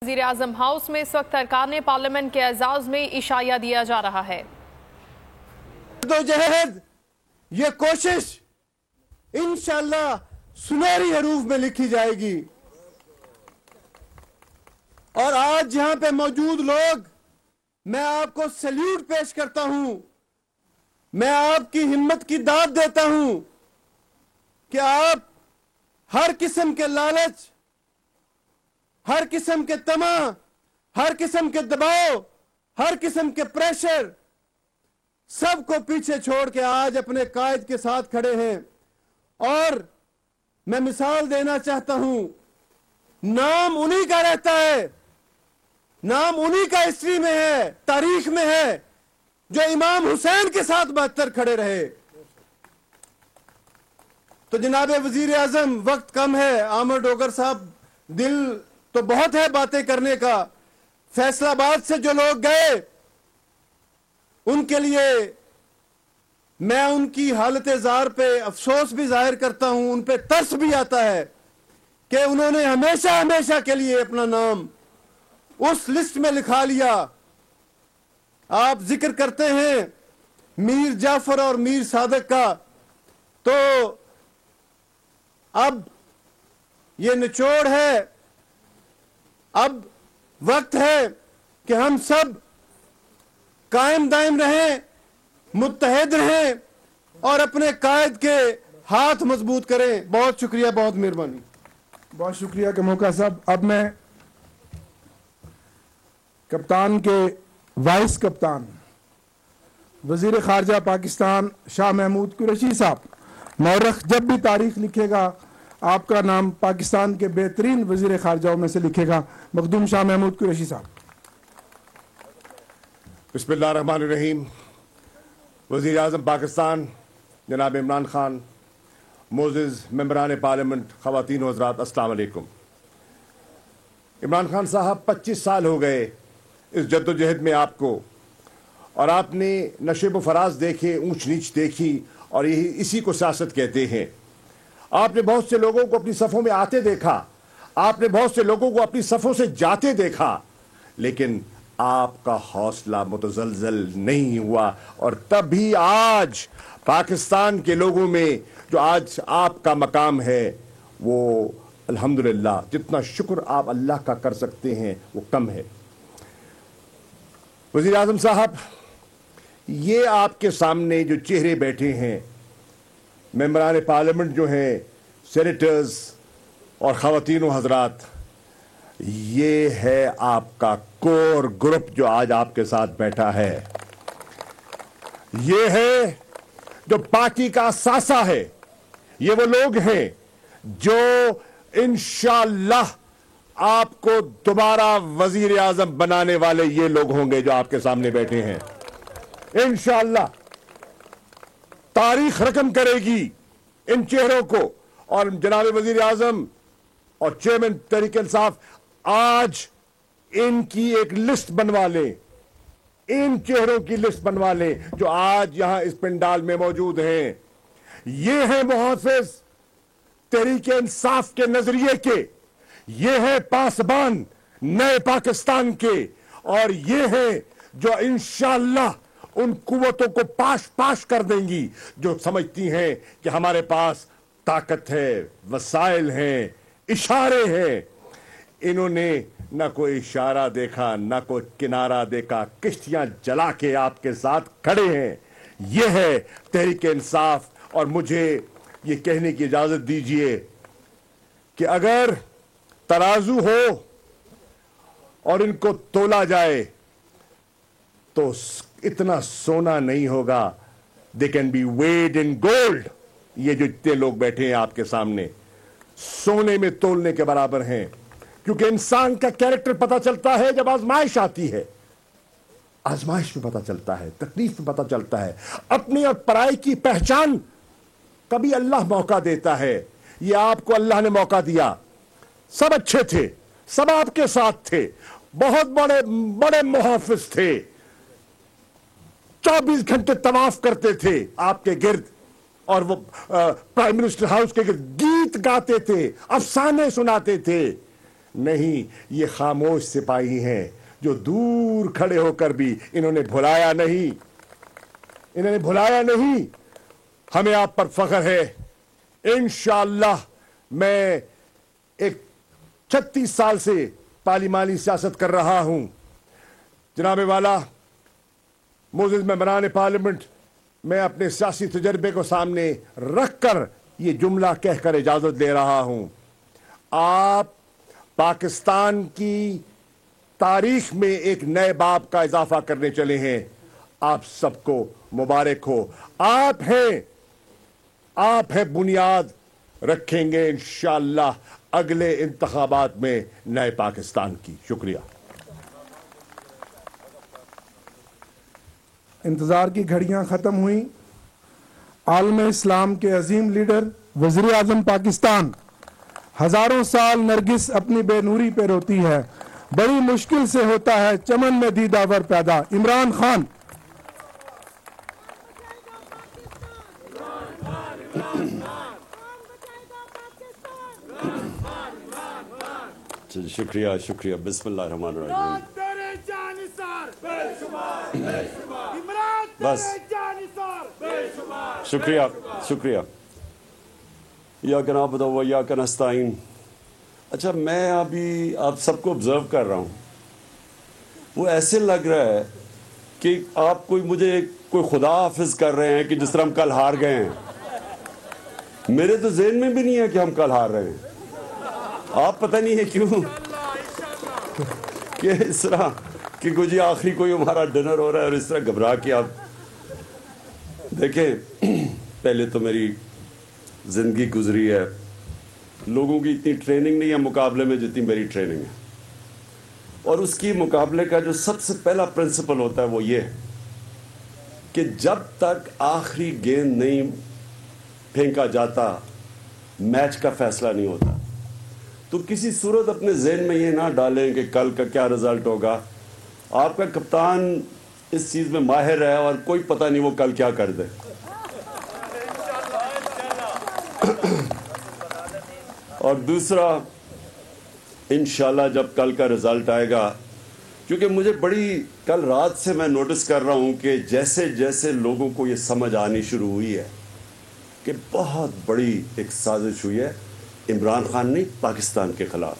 وزیراعظم ہاؤس میں اس وقت ارکان پارلیمنٹ کے اعزاز میں عشائیہ دیا جا رہا ہے۔ جدوجہد یہ کوشش انشاءاللہ سنہری حروف میں لکھی جائے گی، اور آج یہاں پہ موجود لوگ، میں آپ کو سیلیوٹ پیش کرتا ہوں، میں آپ کی ہمت کی داد دیتا ہوں کہ آپ ہر قسم کے لالچ، ہر قسم کے طمع، ہر قسم کے دباؤ، ہر قسم کے پریشر، سب کو پیچھے چھوڑ کے آج اپنے قائد کے ساتھ کھڑے ہیں۔ اور میں مثال دینا چاہتا ہوں، نام انہی کا رہتا ہے، نام انہی کا ہسٹری میں ہے، تاریخ میں ہے، جو امام حسین کے ساتھ 72 کھڑے رہے۔ تو جناب وزیر اعظم، وقت کم ہے، عامر ڈوگر صاحب، دل تو بہت ہے باتیں کرنے کا۔ فیصل آباد سے جو لوگ گئے ان کے لیے میں ان کی حالت زار پہ افسوس بھی ظاہر کرتا ہوں، ان پہ ترس بھی آتا ہے کہ انہوں نے ہمیشہ ہمیشہ کے لیے اپنا نام اس لسٹ میں لکھا لیا۔ آپ ذکر کرتے ہیں میر جعفر اور میر صادق کا، تو اب یہ نچوڑ ہے، اب وقت ہے کہ ہم سب قائم دائم رہیں، متحد رہیں اور اپنے قائد کے ہاتھ مضبوط کریں۔ بہت شکریہ، بہت مہربانی۔ بہت شکریہ کہ موقع صاحب۔ اب میں کپتان کے وائس کپتان وزیر خارجہ پاکستان شاہ محمود قریشی صاحب، مورخ جب بھی تاریخ لکھے گا آپ کا نام پاکستان کے بہترین وزیر خارجہ میں سے لکھے گا، مخدوم شاہ محمود قریشی صاحب۔ بسم اللہ الرحمن الرحیم۔ وزیر اعظم پاکستان جناب عمران خان، معزز ممبران پارلیمنٹ، خواتین و حضرات، السلام علیکم۔ عمران خان صاحب، 25 سال ہو گئے اس جدوجہد میں آپ کو، اور آپ نے نشیب و فراز دیکھے، اونچ نیچ دیکھی، اور اسی کو سیاست کہتے ہیں۔ آپ نے بہت سے لوگوں کو اپنی صفوں میں آتے دیکھا، آپ نے بہت سے لوگوں کو اپنی صفوں سے جاتے دیکھا، لیکن آپ کا حوصلہ متزلزل نہیں ہوا، اور تب بھی آج پاکستان کے لوگوں میں جو آج آپ کا مقام ہے، وہ الحمدللہ جتنا شکر آپ اللہ کا کر سکتے ہیں وہ کم ہے۔ وزیر اعظم صاحب، یہ آپ کے سامنے جو چہرے بیٹھے ہیں، ممبران پارلیمنٹ جو ہیں، سینیٹرز اور خواتین و حضرات، یہ ہے آپ کا کور گروپ جو آج آپ کے ساتھ بیٹھا ہے۔ یہ ہے جو پارٹی کا اثاثہ ہے، یہ وہ لوگ ہیں جو انشاءاللہ آپ کو دوبارہ وزیر اعظم بنانے والے یہ لوگ ہوں گے جو آپ کے سامنے بیٹھے ہیں۔ انشاءاللہ تاریخ رقم کرے گی ان چہروں کو، اور جناب وزیر اعظم اور چیئرمین تحریک انصاف آج ان کی ایک لسٹ بنوا لیں، ان چہروں کی لسٹ بنوا لیں جو آج یہاں اس پنڈال میں موجود ہیں۔ یہ ہیں محافظ تحریک انصاف کے نظریے کے، یہ ہے پاسبان نئے پاکستان کے، اور یہ ہیں جو انشاءاللہ ان قوتوں کو پاش کر دیں گی جو سمجھتی ہیں کہ ہمارے پاس طاقت ہے، وسائل ہیں، اشارے ہیں۔ انہوں نے نہ کوئی اشارہ دیکھا، نہ کوئی کنارہ دیکھا، کشتیاں جلا کے آپ کے ساتھ کھڑے ہیں۔ یہ ہے تحریک انصاف۔ اور مجھے یہ کہنے کی اجازت دیجئے کہ اگر ترازو ہو اور ان کو تولا جائے تو اتنا سونا نہیں ہوگا۔ they can be weighed in gold۔ یہ جو اتنے لوگ بیٹھے ہیں آپ کے سامنے، سونے میں تولنے کے برابر ہیں، کیونکہ انسان کا کیریکٹر پتہ چلتا ہے جب آزمائش آتی ہے، آزمائش میں پتہ چلتا ہے، تکلیف میں پتہ چلتا ہے، اپنی اور پرائی کی پہچان کبھی اللہ موقع دیتا ہے۔ یہ آپ کو اللہ نے موقع دیا، سب اچھے تھے، سب آپ کے ساتھ تھے، بہت بڑے بڑے محافظ تھے، 24 گھنٹے طواف کرتے تھے آپ کے گرد، اور وہ پرائم منسٹر ہاؤس کے گرد گیت گاتے تھے، افسانے سناتے تھے، نہیں، یہ خاموش سپاہی ہیں جو دور کھڑے ہو کر بھی انہوں نے بھلایا نہیں. ہمیں آپ پر فخر ہے. انشاءاللہ میں ایک 36 سال سے پارلیمانی سیاست کر رہا ہوں. جناب والا معزز ممبران پارلیمنٹ، میں اپنے سیاسی تجربے کو سامنے رکھ کر یہ جملہ کہہ کر اجازت دے رہا ہوں. آپ پاکستان کی تاریخ میں ایک نئے باب کا اضافہ کرنے چلے ہیں. آپ سب کو مبارک ہو. آپ ہیں بنیاد رکھیں گے انشاءاللہ اگلے انتخابات میں نئے پاکستان کی. شکریہ. انتظار کی گھڑیاں ختم ہوئیں. عالم اسلام کے عظیم لیڈر وزیر اعظم پاکستان. ہزاروں سال نرگس اپنی بے نوری پہ روتی ہے، بڑی مشکل سے ہوتا ہے چمن میں دیداور پیدا. عمران خان. شکریہ. بسم اللہ الرحمن الرحیم. بس شکریہ. یا کہ نعبد و یا کہ نستعین. اچھا، میں ابھی آپ سب کو آبزرو کر رہا ہوں. وہ ایسے لگ رہا ہے کہ آپ مجھے کوئی خدا حافظ کر رہے ہیں کہ جس طرح ہم کل ہار گئے ہیں. میرے تو ذہن میں بھی نہیں ہے کہ ہم کل ہار رہے ہیں. آپ پتہ نہیں ہے کیوں کہ اس طرح کہ جی آخری کوئی ہمارا ڈنر ہو رہا ہے اور اس طرح گھبرا کے آپ دیکھیں. پہلے تو میری زندگی گزری ہے، لوگوں کی اتنی ٹریننگ نہیں ہے مقابلے میں جتنی میری ٹریننگ ہے. اور اس کی مقابلے کا جو سب سے پہلا پرنسپل ہوتا ہے وہ یہ ہے کہ جب تک آخری گیند نہیں پھینکا جاتا میچ کا فیصلہ نہیں ہوتا. تو کسی صورت اپنے ذہن میں یہ نہ ڈالیں کہ کل کا کیا رزلٹ ہوگا. آپ کا کپتان اس چیز میں ماہر ہے اور کوئی پتہ نہیں وہ کل کیا کر دے. اور دوسرا، انشاءاللہ جب کل کا رزلٹ آئے گا، کیونکہ مجھے کل رات سے میں نوٹس کر رہا ہوں کہ جیسے جیسے لوگوں کو یہ سمجھ آنی شروع ہوئی ہے کہ بہت بڑی ایک سازش ہوئی ہے عمران خان نہیں پاکستان کے خلاف.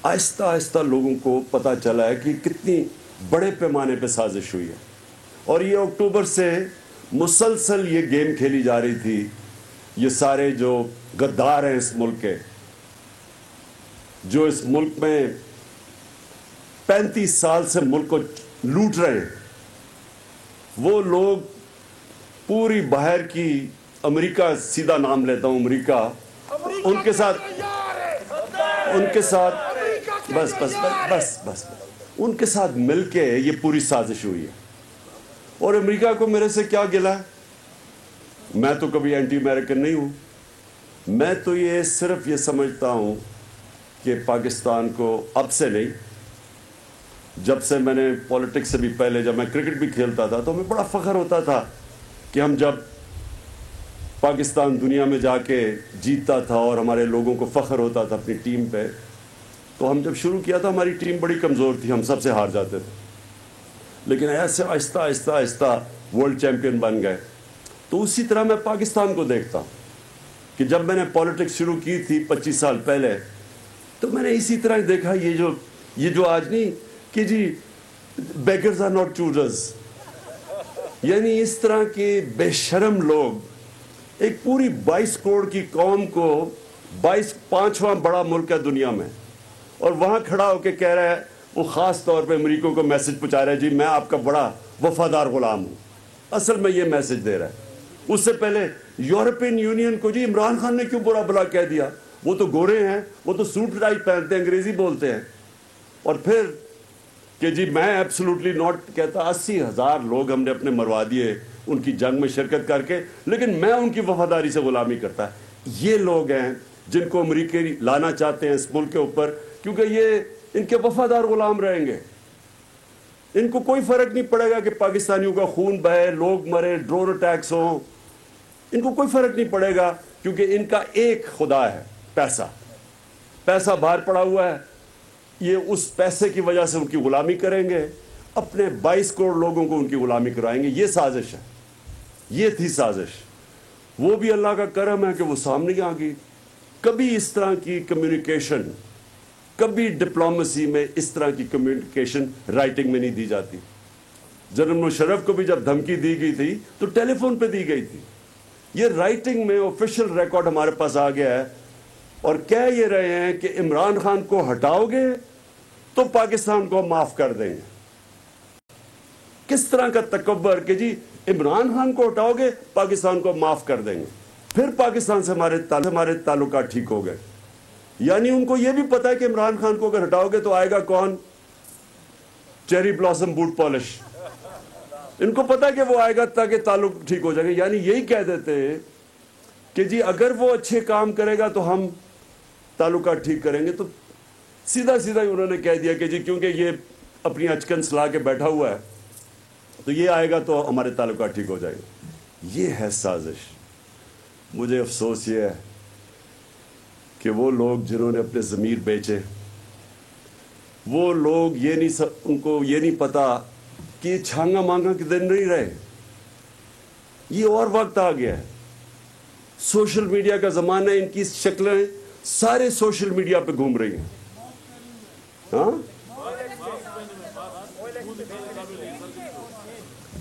آہستہ آہستہ لوگوں کو پتہ چلا ہے کہ کتنی بڑے پیمانے پہ سازش ہوئی ہے. اور یہ اکتوبر سے مسلسل یہ گیم کھیلی جا رہی تھی. یہ سارے جو غدار ہیں اس ملک کے، جو اس ملک میں 35 سال سے ملک کو لوٹ رہے ہیں، وہ لوگ پوری باہر کی امریکہ، سیدھا نام لیتا ہوں امریکہ، ان کے ساتھ بس ان کے ساتھ مل کے یہ پوری سازش ہوئی ہے. اور امریکہ کو میرے سے کیا گلا ہے؟ میں تو کبھی اینٹی امریکن نہیں ہوں. میں تو یہ صرف یہ سمجھتا ہوں کہ پاکستان کو اب سے نہیں، جب سے میں نے پولیٹکس سے بھی پہلے جب میں کرکٹ بھی کھیلتا تھا تو ہمیں بڑا فخر ہوتا تھا کہ ہم جب پاکستان دنیا میں جا کے جیتتا تھا اور ہمارے لوگوں کو فخر ہوتا تھا اپنی ٹیم پہ. تو ہم جب شروع کیا تھا ہماری ٹیم بڑی کمزور تھی، ہم سب سے ہار جاتے تھے. لیکن ایسے آہستہ آہستہ آہستہ ورلڈ چیمپئن بن گئے. تو اسی طرح میں پاکستان کو دیکھتا ہوں کہ جب میں نے پولیٹکس شروع کی تھی 25 سال پہلے، تو میں نے اسی طرح دیکھا یہ جو آج نہیں کہ جی بیگرز آر ناٹ چوزرز، یعنی اس طرح کے بے شرم لوگ ایک پوری 22 کروڑ کی قوم کو 5واں بڑا ملک ہے دنیا میں، اور وہاں کھڑا ہو کے کہہ رہا ہے، وہ خاص طور پہ امریکہ کو میسج پہنچا رہا ہے، جی میں آپ کا بڑا وفادار غلام ہوں. اصل میں یہ میسج دے رہا ہے. اس سے پہلے یورپین یونین کو جی عمران خان نے کیوں برا بلا کہہ دیا، وہ تو گورے ہیں، وہ تو سوٹ ٹائی پہنتے ہیں، انگریزی بولتے ہیں. اور پھر کہ جی میں ایبسولوٹلی ناٹ کہتا. 80,000 لوگ ہم نے اپنے مروا دیے ان کی جنگ میں شرکت کر کے، لیکن میں ان کی وفاداری سے غلامی کرتا. یہ لوگ ہیں جن کو امریکی لانا چاہتے ہیں اس ملک کے اوپر، کیونکہ یہ ان کے وفادار غلام رہیں گے. ان کو کوئی فرق نہیں پڑے گا کہ پاکستانیوں کا خون بہے، لوگ مرے، ڈرون اٹیکس ہوں، ان کو کوئی فرق نہیں پڑے گا، کیونکہ ان کا ایک خدا ہے، پیسہ. پیسہ باہر پڑا ہوا ہے, یہ اس پیسے کی وجہ سے ان کی غلامی کریں گے, اپنے 22 کروڑ لوگوں کو ان کی غلامی کرائیں گے. یہ سازش ہے, یہ تھی سازش. وہ بھی اللہ کا کرم ہے کہ وہ سامنے آ گئی. کبھی اس طرح کی کمیونیکیشن, کبھی ڈپلومیسی میں اس طرح کی کمیونیکیشن رائٹنگ میں نہیں دی جاتی. جنرل مشرف کو بھی جب دھمکی دی گئی تھی تو ٹیلی فون پہ دی گئی تھی. یہ رائٹنگ میں آفیشیل ریکارڈ ہمارے پاس آ گیا ہے, اور کہہ یہ رہے ہیں کہ عمران خان کو ہٹاؤ گے تو پاکستان کو معاف کر دیں گے. کس طرح کا تکبر کہ جی عمران خان کو ہٹاؤ گے پاکستان کو معاف کر دیں گے, پھر پاکستان سے ہمارے تعلقات ٹھیک ہو گئے. یعنی ان کو یہ بھی پتا ہے کہ عمران خان کو اگر ہٹاؤ گے تو آئے گا کون؟ Cherry blossom boot polish. ان کو پتا ہے کہ وہ آئے گا تاکہ تعلق ٹھیک ہو جائے گا. یعنی یہی کہہ دیتے کہ جی اگر وہ اچھے کام کرے گا تو ہم تعلقات ٹھیک کریں گے. تو سیدھا سیدھا ہی انہوں نے کہہ دیا کہ جی کیونکہ یہ اپنی اچکن سلا کے بیٹھا ہوا ہے تو یہ آئے گا تو ہمارے تعلقات ٹھیک ہو جائیں گے. یہ ہے سازش. مجھے افسوس یہ ہے کہ وہ لوگ جنہوں نے اپنے ضمیر بیچے, وہ لوگ ان کو یہ نہیں پتا کہ یہ چھانگا مانگا کے دن نہیں رہے. یہ اور وقت آ گیا ہے. سوشل میڈیا کا زمانہ ہے, ان کی شکلیں سارے سوشل میڈیا پہ گھوم رہی ہیں. ہاں,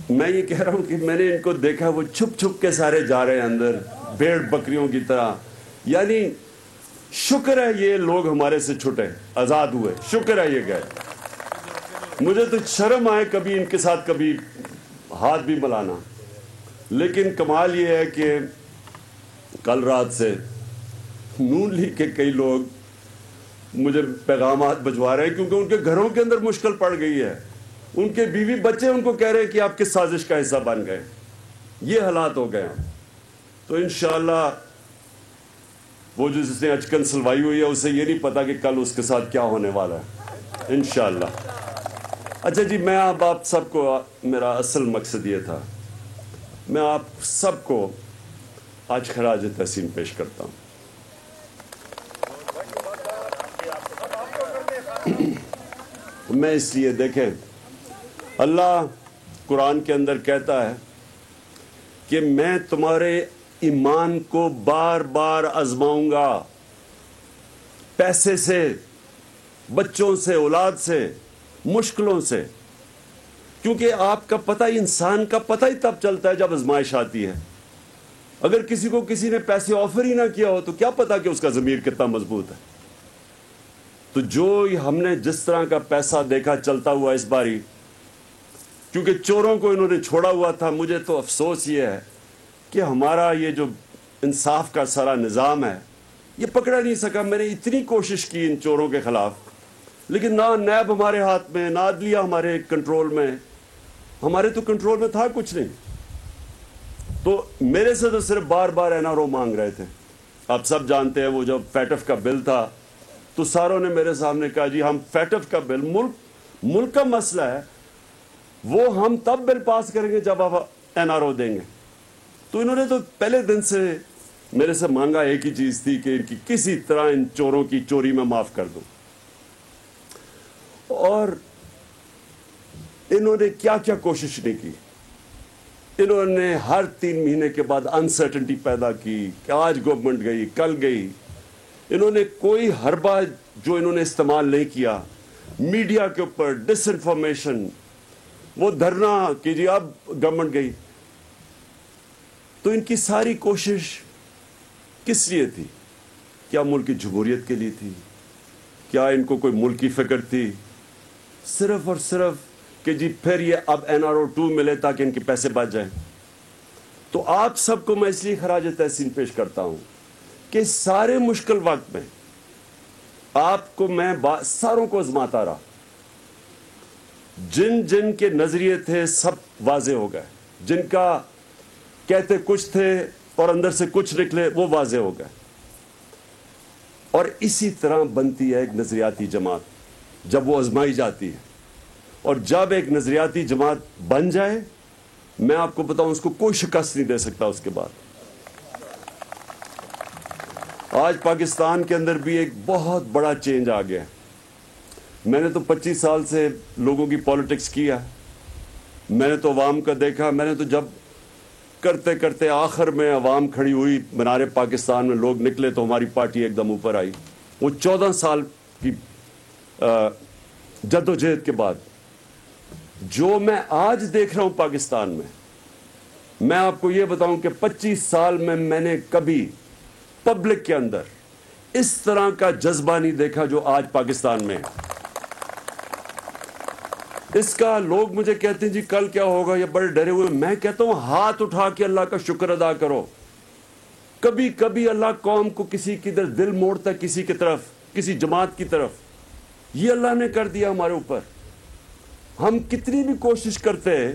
میں یہ کہہ رہا ہوں کہ میں نے ان کو دیکھا وہ چھپ چھپ کے سارے جا رہے ہیں اندر بھیڑ بکریوں کی طرح. یعنی شکر ہے یہ لوگ ہمارے سے چھٹے, آزاد ہوئے, شکر ہے یہ گئے. مجھے تو شرم آئے کبھی ان کے ساتھ کبھی ہاتھ بھی ملانا. لیکن کمال یہ ہے کہ کل رات سے نون لیگ کے کئی لوگ مجھے پیغامات بھجوا رہے ہیں کیونکہ ان کے گھروں کے اندر مشکل پڑ گئی ہے. ان کے بیوی بچے ان کو کہہ رہے ہیں کہ آپ کس سازش کا حصہ بن گئے. یہ حالات ہو گئے ہیں. تو انشاءاللہ وہ جو جس نے اچکن سلوائی ہوئی ہے اسے یہ نہیں پتا کہ کل اس کے ساتھ کیا ہونے والا ہے انشاءاللہ. اچھا جی, میں آپ سب کو, میرا اصل مقصد یہ تھا, میں آپ سب کو آج خراج تحسین پیش کرتا ہوں. میں اس لیے, دیکھیں, اللہ قرآن کے اندر کہتا ہے کہ میں تمہارے ایمان کو بار بار آزماؤں گا, پیسے سے, بچوں سے, اولاد سے, مشکلوں سے. کیونکہ آپ کا پتہ, انسان کا پتہ ہی تب چلتا ہے جب آزمائش آتی ہے. اگر کسی کو کسی نے پیسے آفر ہی نہ کیا ہو تو کیا پتا کہ اس کا ضمیر کتنا مضبوط ہے. تو جو ہم نے جس طرح کا پیسہ دیکھا چلتا ہوا اس باری, کیونکہ چوروں کو انہوں نے چھوڑا ہوا تھا, مجھے تو افسوس یہ ہے کہ ہمارا یہ جو انصاف کا سارا نظام ہے یہ پکڑا نہیں سکا. میں نے اتنی کوشش کی ان چوروں کے خلاف, لیکن نہ نیب ہمارے ہاتھ میں, نہ عدلیہ ہمارے کنٹرول میں. ہمارے تو کنٹرول میں تھا کچھ نہیں. تو میرے سے تو صرف بار بار NRO مانگ رہے تھے. آپ سب جانتے ہیں وہ جب فیٹف کا بل تھا تو ساروں نے میرے سامنے کہا جی ہم فیٹف کا بل, ملک کا مسئلہ ہے, وہ ہم تب بل پاس کریں گے جب آپ NRO دیں گے. تو انہوں نے تو پہلے دن سے میرے سے مانگا ایک ہی چیز تھی کہ ان کی کسی طرح ان چوروں کی چوری میں معاف کر دو. اور انہوں نے کیا کیا کوشش نہیں کی. انہوں نے ہر 3 مہینے کے بعد انسرٹنٹی پیدا کی کہ آج گورنمنٹ گئی, کل گئی. انہوں نے کوئی حربہ جو انہوں نے استعمال نہیں کیا. میڈیا کے اوپر ڈس انفارمیشن, وہ دھرنا کہ جی اب گورنمنٹ گئی. تو ان کی ساری کوشش کس لیے تھی؟ کیا ملک کی جمہوریت کے لیے تھی؟ کیا ان کو کوئی ملک کی فکر تھی؟ صرف اور صرف کہ جی پھر یہ اب NRO 2 ملے تاکہ ان کے پیسے بچ جائیں. تو آپ سب کو میں اس لیے خراج تحسین پیش کرتا ہوں کہ سارے مشکل وقت میں آپ کو میں ساروں کو آزماتا رہا. جن کے نظریے تھے سب واضح ہو گئے, جن کا کہتے کچھ تھے اور اندر سے کچھ نکلے وہ واضح ہو گئے. اور اسی طرح بنتی ہے ایک نظریاتی جماعت جب وہ آزمائی جاتی ہے. اور جب ایک نظریاتی جماعت بن جائے, میں آپ کو بتاؤں اس کو کوئی شکست نہیں دے سکتا اس کے بعد. آج پاکستان کے اندر بھی ایک بہت بڑا چینج آ گیا. میں نے تو 25 سال سے لوگوں کی پالیٹکس کیا, میں نے تو عوام کا دیکھا, میں نے تو جب کرتے کرتے آخر میں عوام کھڑی ہوئی منارے پاکستان میں, لوگ نکلے تو ہماری پارٹی ایک دم اوپر آئی. وہ 14 سال کی جدوجہد کے بعد جو میں آج دیکھ رہا ہوں پاکستان میں آپ کو یہ بتاؤں کہ 25 سال میں میں نے کبھی پبلک کے اندر اس طرح کا جذبہ نہیں دیکھا جو آج پاکستان میں ہے. اس کا لوگ مجھے کہتے ہیں جی کل کیا ہوگا, یہ بڑے ڈرے ہوئے. میں کہتا ہوں ہاتھ اٹھا کے اللہ کا شکر ادا کرو. کبھی کبھی اللہ قوم کو کسی کی طرف دل موڑتا ہے, کسی کی طرف, کسی جماعت کی طرف. یہ اللہ نے کر دیا ہمارے اوپر. ہم کتنی بھی کوشش کرتے ہیں,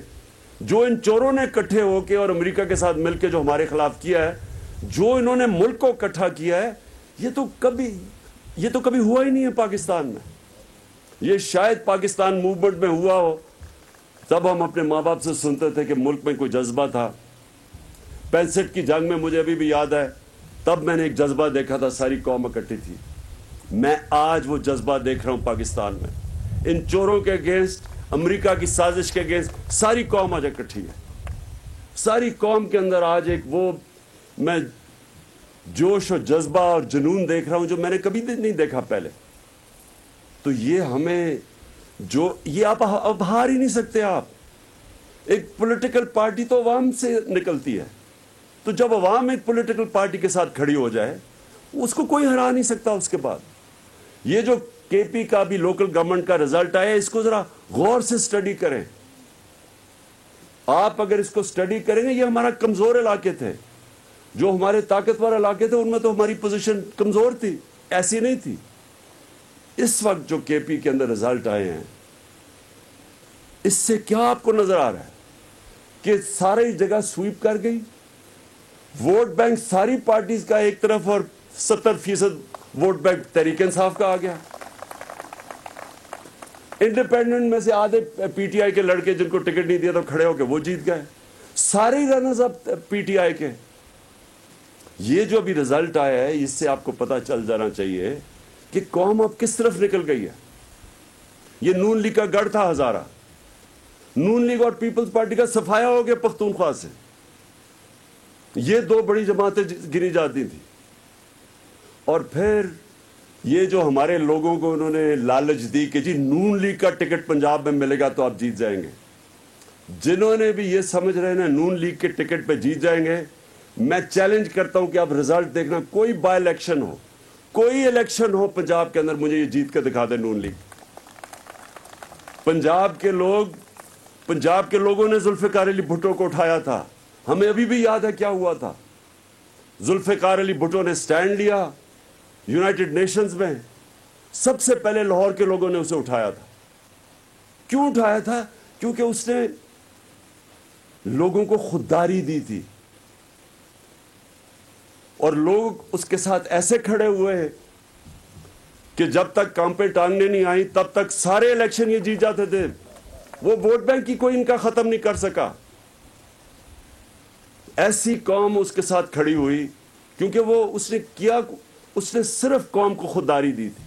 جو ان چوروں نے اکٹھے ہو کے اور امریکہ کے ساتھ مل کے جو ہمارے خلاف کیا ہے, جو انہوں نے ملک کو اکٹھا کیا ہے, یہ تو کبھی ہوا ہی نہیں ہے پاکستان میں. یہ شاید پاکستان موومنٹ میں ہوا ہو, تب ہم اپنے ماں باپ سے سنتے تھے کہ ملک میں کوئی جذبہ تھا. 65 کی جنگ میں مجھے ابھی بھی یاد ہے, تب میں نے ایک جذبہ دیکھا تھا, ساری قوم اکٹھی تھی. میں آج وہ جذبہ دیکھ رہا ہوں پاکستان میں. ان چوروں کے اگینسٹ, امریکہ کی سازش کے اگینسٹ ساری قوم آج اکٹھی ہے. ساری قوم کے اندر آج ایک وہ میں جوش و جذبہ اور جنون دیکھ رہا ہوں جو میں نے کبھی نہیں دیکھا پہلے. تو یہ ہمیں یہ آپ اب ہار ہی نہیں سکتے. آپ ایک پولیٹیکل پارٹی تو عوام سے نکلتی ہے, تو جب عوام ایک پولیٹیکل پارٹی کے ساتھ کھڑی ہو جائے, اس کو کوئی ہرا نہیں سکتا. اس کے بعد یہ جو کے پی کا بھی لوکل گورنمنٹ کا رزلٹ آیا, اس کو ذرا غور سے سٹڈی کریں. آپ اگر اس کو سٹڈی کریں گے, یہ ہمارا کمزور علاقے تھے. جو ہمارے طاقتور علاقے تھے ان میں تو ہماری پوزیشن کمزور تھی, ایسی نہیں تھی. اس وقت جو کے پی کے اندر رزلٹ آئے ہیں, اس سے کیا آپ کو نظر آ رہا ہے کہ ساری جگہ سویپ کر گئی. ووٹ بینک ساری پارٹیز کا ایک طرف, اور 70% ووٹ بینک تحریک انصاف کا آ گیا. انڈیپینڈنٹ میں سے آدھے پی ٹی آئی کے لڑکے جن کو ٹکٹ نہیں دیا تو کھڑے ہو کے وہ جیت گئے. سارے runners up P T I کے. یہ جو ابھی رزلٹ آیا ہے, اس سے آپ کو پتا چل جانا چاہیے کہ قوم اب کس طرف نکل گئی ہے. یہ نون لیگ کا گڑھ تھا ہزارہ, نون لیگ اور پیپلز پارٹی کا صفایا ہو گیا پختونخوا سے. یہ دو بڑی جماعتیں گنی جاتی تھیں. اور پھر یہ جو ہمارے لوگوں کو انہوں نے لالچ دی کہ جی نون لیگ کا ٹکٹ پنجاب میں ملے گا تو آپ جیت جائیں گے. جنہوں نے بھی یہ سمجھ رہے ہیں نون لیگ کے ٹکٹ پہ جیت جائیں گے, میں چیلنج کرتا ہوں کہ آپ رزلٹ دیکھنا, کوئی بائی الیکشن ہو, کوئی الیکشن ہو پنجاب کے اندر, مجھے یہ جیت کے دکھا دے نون لیگ. پنجاب کے لوگوں نے ذوالفقار علی بھٹو کو اٹھایا تھا. ہمیں ابھی بھی یاد ہے کیا ہوا تھا. ذوالفقار علی بھٹو نے سٹینڈ لیا یونائٹڈ نیشنز میں. سب سے پہلے لاہور کے لوگوں نے اسے اٹھایا تھا. کیوں اٹھایا تھا؟ کیونکہ اس نے لوگوں کو خودداری دی تھی, اور لوگ اس کے ساتھ ایسے کھڑے ہوئے ہیں کہ جب تک کام پہ ٹانگیں نہیں آئیں تب تک سارے الیکشن یہ جیت جاتے تھے. وہ ووٹ بینک کی کوئی ان کا ختم نہیں کر سکا. ایسی قوم اس کے ساتھ کھڑی ہوئی کیونکہ اس نے صرف قوم کو خودداری دی تھی.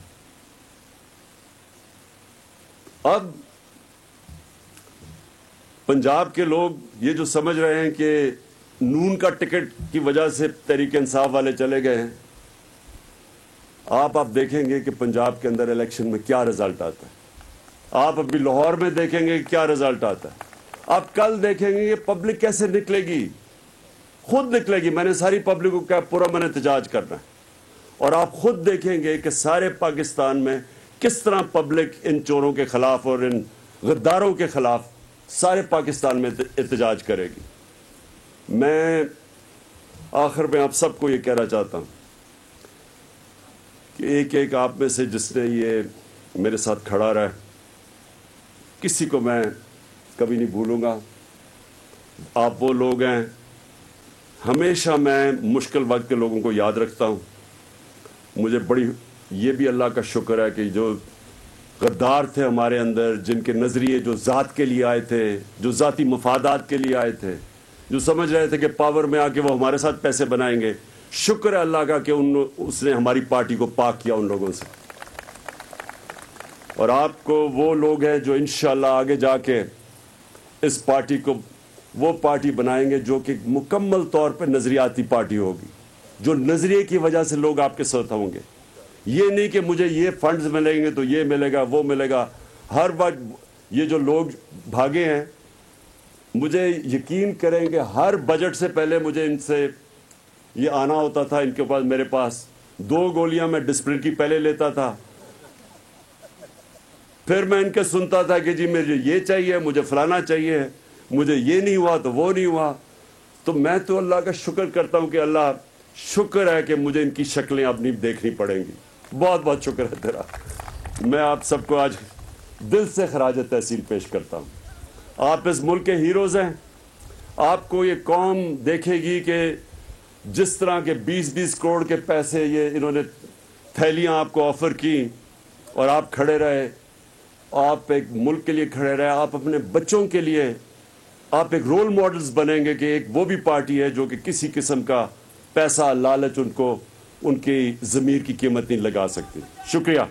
اب پنجاب کے لوگ یہ جو سمجھ رہے ہیں کہ نون کا ٹکٹ کی وجہ سے تحریک انصاف والے چلے گئے ہیں, آپ دیکھیں گے کہ پنجاب کے اندر الیکشن میں کیا رزلٹ آتا ہے. آپ ابھی لاہور میں دیکھیں گے کیا رزلٹ آتا ہے. آپ کل دیکھیں گے کہ پبلک کیسے نکلے گی, خود نکلے گی. میں نے ساری پبلک کو کہا پرامن احتجاج کرنا ہے, اور آپ خود دیکھیں گے کہ سارے پاکستان میں کس طرح پبلک ان چوروں کے خلاف اور ان غداروں کے خلاف سارے پاکستان میں احتجاج کرے گی. میں آخر میں آپ سب کو یہ کہنا چاہتا ہوں کہ ایک آپ میں سے جس نے یہ میرے ساتھ کھڑا رہا, کسی کو میں کبھی نہیں بھولوں گا. آپ وہ لوگ ہیں, ہمیشہ میں مشکل وقت کے لوگوں کو یاد رکھتا ہوں. مجھے یہ بھی اللہ کا شکر ہے کہ جو غدار تھے ہمارے اندر, جن کے نظریے جو ذات کے لیے آئے تھے, جو ذاتی مفادات کے لیے آئے تھے, جو سمجھ رہے تھے کہ پاور میں آ کے وہ ہمارے ساتھ پیسے بنائیں گے, شکر ہے اللہ کا کہ اس نے ہماری پارٹی کو پاک کیا ان لوگوں سے. اور آپ کو وہ لوگ ہیں جو انشاءاللہ آگے جا کے اس پارٹی کو وہ پارٹی بنائیں گے جو کہ مکمل طور پہ نظریاتی پارٹی ہوگی, جو نظریے کی وجہ سے لوگ آپ کے ساتھ ہوں گے. یہ نہیں کہ مجھے یہ فنڈز ملیں گے تو یہ ملے گا وہ ملے گا. ہر وقت یہ جو لوگ بھاگے ہیں, مجھے یقین کریں کہ ہر بجٹ سے پہلے مجھے ان سے یہ آنا ہوتا تھا. ان کے پاس میرے پاس 2 گولیاں میں ڈسپلن کی پہلے لیتا تھا, پھر میں ان کے سنتا تھا کہ جی مجھے یہ چاہیے, مجھے فلانا چاہیے, مجھے یہ نہیں ہوا تو وہ نہیں ہوا. تو میں تو اللہ کا شکر کرتا ہوں کہ اللہ شکر ہے کہ مجھے ان کی شکلیں اپنی دیکھنی پڑیں گی. بہت بہت شکر ہے تیرا. میں آپ سب کو آج دل سے خراج تحسین پیش کرتا ہوں. آپ اس ملک کے ہیروز ہیں. آپ کو یہ قوم دیکھے گی کہ جس طرح کے 20-20 کروڑ کے پیسے یہ انہوں نے تھیلیاں آپ کو آفر کی اور آپ کھڑے رہے, آپ ایک ملک کے لیے کھڑے رہے, آپ اپنے بچوں کے لیے آپ ایک رول ماڈلز بنیں گے کہ ایک وہ بھی پارٹی ہے جو کہ کسی قسم کا پیسہ لالچ ان کو ان کی ضمیر کی قیمت نہیں لگا سکتی. شکریہ.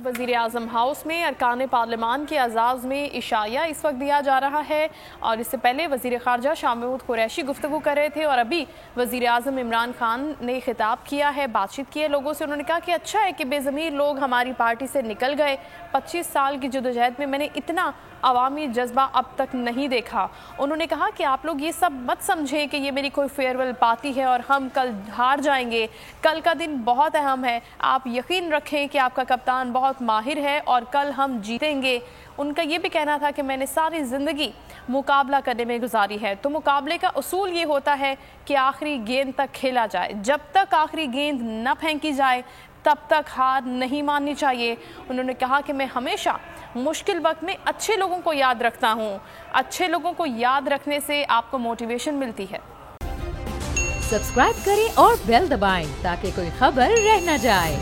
وزیر اعظم ہاؤس میں ارکان پارلیمان کے اعزاز میں عشائیہ اس وقت دیا جا رہا ہے, اور اس سے پہلے وزیر خارجہ شاہ محمود قریشی گفتگو کر رہے تھے, اور ابھی وزیر اعظم عمران خان نے خطاب کیا ہے, بات چیت کی ہے لوگوں سے. انہوں نے کہا کہ اچھا ہے کہ بے ضمیر لوگ ہماری پارٹی سے نکل گئے. 25 سال کی جدوجہد میں نے اتنا عوامی جذبہ اب تک نہیں دیکھا. انہوں نے کہا کہ آپ لوگ یہ سب مت سمجھیں کہ یہ میری کوئی فیئرویل پارٹی ہے اور ہم کل ہار جائیں گے. کل کا دن بہت اہم ہے. آپ یقین رکھیں کہ آپ کا کپتان بہت ماہر ہے اور کل ہم جیتیں گے. ان کا یہ بھی کہنا تھا کہ میں نے ساری زندگی مقابلہ کرنے میں گزاری ہے, تو مقابلے کا اصول یہ ہوتا ہے کہ آخری گیند تک کھیلا جائے. جب تک آخری گیند نہ پھینکی جائے تب تک ہار نہیں ماننی چاہیے. انہوں نے کہا کہ میں ہمیشہ مشکل وقت میں اچھے لوگوں کو یاد رکھتا ہوں. اچھے لوگوں کو یاد رکھنے سے آپ کو موٹیویشن ملتی ہے. سبسکرائب کریں اور بیل دبائیں تاکہ کوئی خبر رہ نہ جائے.